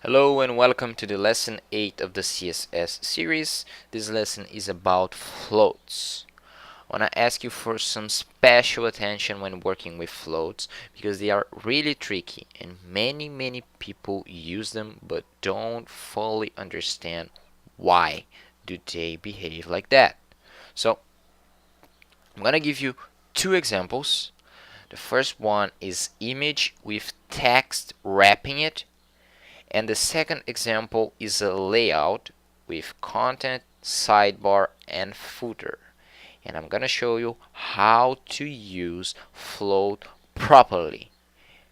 Hello and welcome to the lesson 8 of the CSS series. This lesson is about floats. I want to ask you for some special attention when working with floats because they are really tricky and many people use them but don't fully understand why do they behave like that. So I'm going to give you two examples. The first one is image with text wrapping it. And the second example is a layout with content, sidebar, and footer. And I'm gonna show you how to use float properly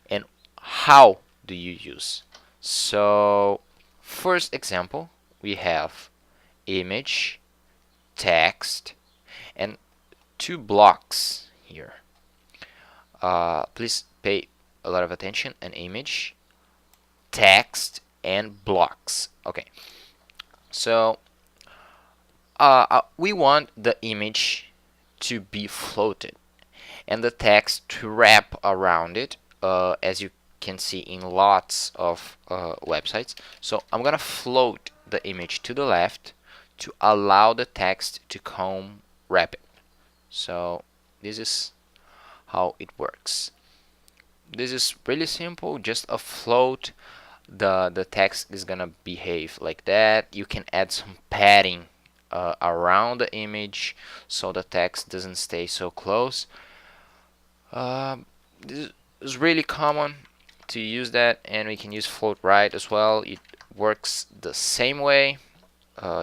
and how do you use. So first example, we have image, text, and two blocks here. Please pay a lot of attention. An image, text, and blocks. Okay, so we want the image to be floated and the text to wrap around it, as you can see in lots of websites. So I'm gonna float the image to the left to allow the text to come wrap it. So this is how it works. This is really simple, just a float. The text is gonna behave like that. You can add some padding around the image so the text doesn't stay so close. This is really common to use that, and we can use float right as well. It works the same way,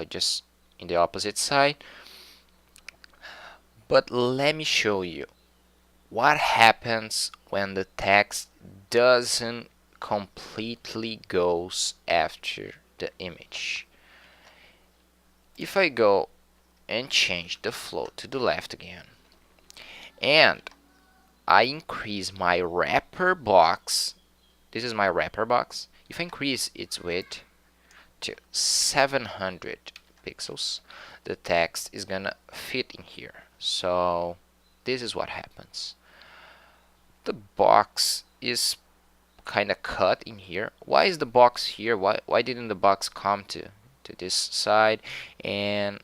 just in the opposite side. But let me show you what happens when the text doesn't completely goes after the image. If I go and change the float to the left again, and I increase my wrapper box, this is my wrapper box. If I increase its width to 700 pixels, the text is gonna fit in here. So this is what happens. The box is kind of cut in here. Why is the box here? Why didn't the box come to this side? And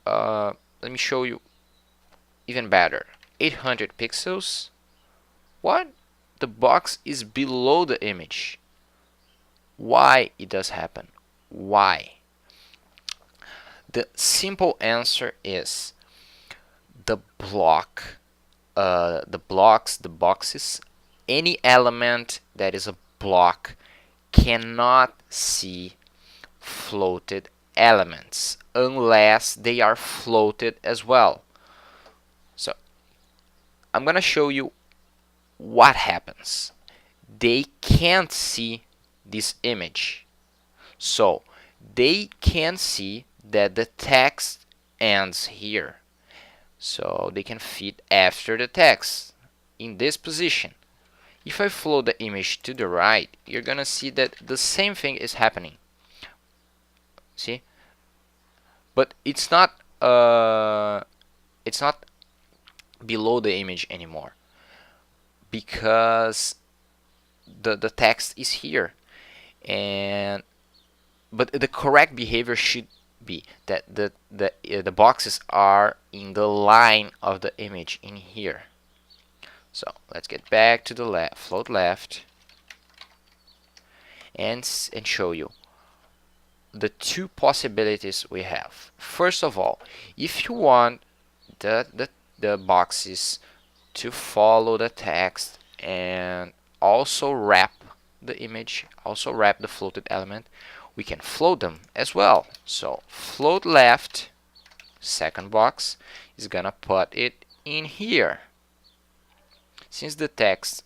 let me show you even better. 800 pixels. What? The box is below the image. Why it does happen? Why? The simple answer is the the boxes, any element that is a block cannot see floated elements unless they are floated as well. So I'm gonna show you what happens. They can't see this image, so they can see that the text ends here, so they can fit after the text in this position. If I float the image to the right, you're gonna see that the same thing is happening. See? But it's not below the image anymore because the text is here. And but the correct behavior should be that the boxes are in the line of the image in here. So let's get back to the left, float left, and show you the two possibilities we have. First of all, if you want the boxes to follow the text and also wrap the image, also wrap the floated element, we can float them as well. So float left, second box is gonna put it in here. Since the text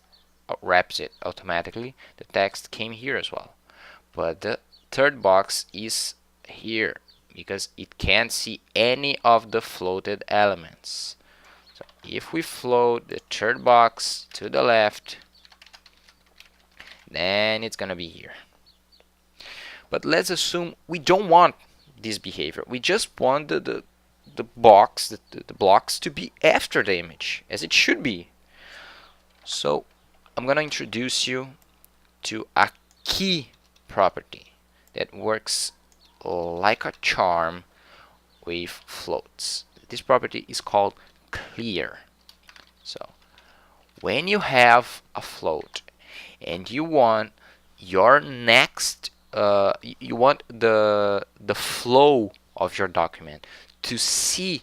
wraps it automatically, the text came here as well. But the third box is here because it can't see any of the floated elements. So if we float the third box to the left, then it's gonna be here. But let's assume we don't want this behavior. We just want the blocks to be after the image, as it should be. So I'm gonna introduce you to a key property that works like a charm with floats. This property is called clear. So when you have a float and you want your next you want the flow of your document to see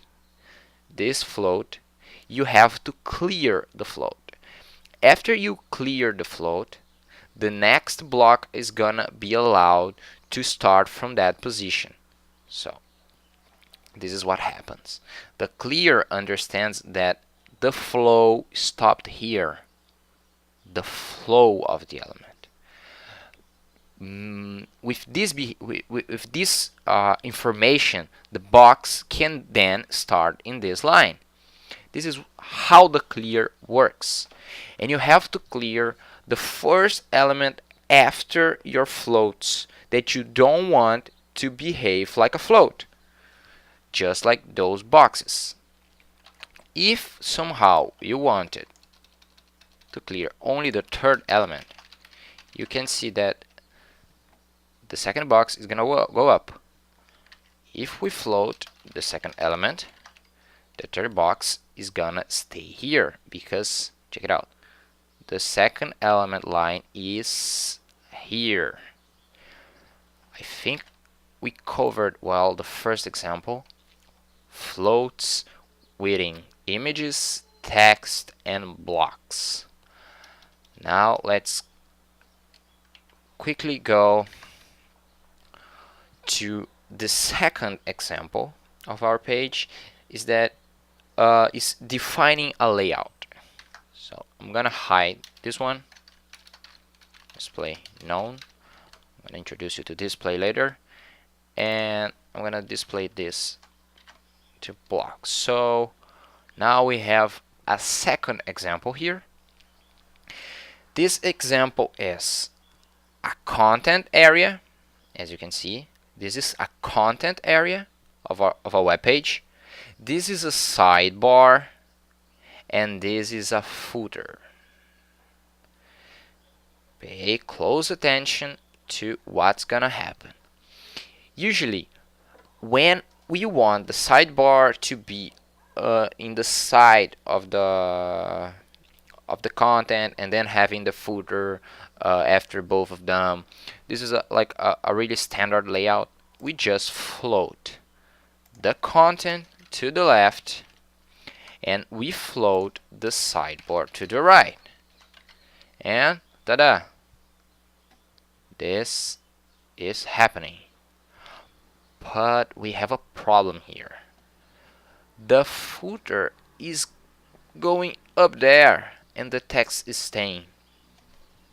this float, you have to clear the float. After you clear the float, the next block is gonna be allowed to start from that position. So this is what happens. The clear understands that the flow stopped here, the flow of the element. With this information, the box can then start in this line. This is how the clear works. And you have to clear the first element after your floats that you don't want to behave like a float, just like those boxes. If somehow you wanted to clear only the third element, you can see that the second box is gonna go up. If we float the second element, the third box is gonna stay here because, check it out, the second element line is here. I think we covered well the first example, floats within images, text, and blocks. Now let's quickly go to the second example of our page, is that is defining a layout. So I'm gonna hide this one, display known. I'm gonna introduce you to display later, and I'm gonna display this to blocks. So now we have a second example here. This example is a content area. As you can see, this is a content area of a web page. This is a sidebar, and this is a footer. Pay close attention to what's gonna happen. Usually, when we want the sidebar to be in the side of the content and then having the footer after both of them, this is like a really standard layout. We just float the content to the left and we float the sidebar to the right, and ta-da, this is happening. But we have a problem here. The footer is going up there and the text is staying.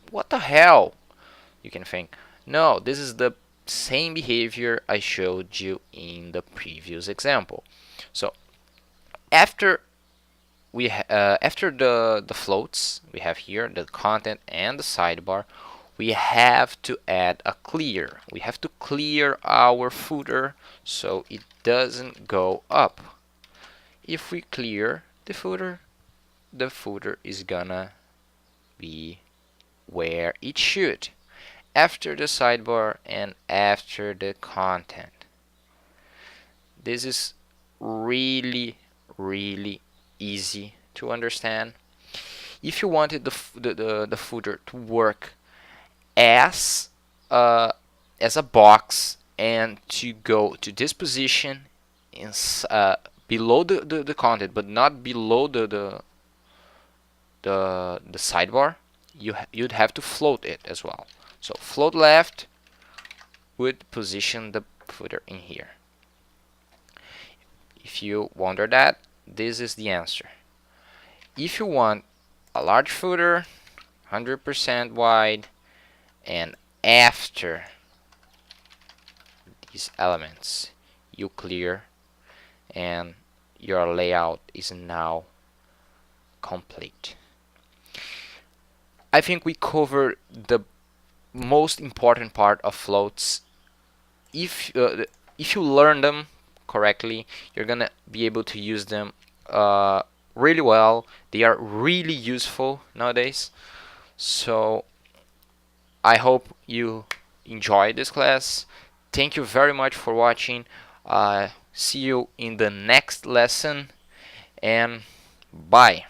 What the hell? You can think, no, this is the same behavior I showed you in the previous example. So after after the floats we have here, the content and the sidebar, we have to add a clear. We have to clear our footer so it doesn't go up. If we clear the footer is gonna be where it should, after the sidebar and after the content. This is really easy to understand. If you wanted the footer to work as a box and to go to this position in, below the content but not below the sidebar, you'd have to float it as well. So float left would position the footer in here. If you wonder that, this is the answer. If you want a large footer, 100% wide, and after these elements you clear, and your layout is now complete. I think we covered the most important part of floats. If you learn them correctly, you're gonna be able to use them really well. They are really useful nowadays. So I hope you enjoy this class. Thank you very much for watching. See you in the next lesson, and bye.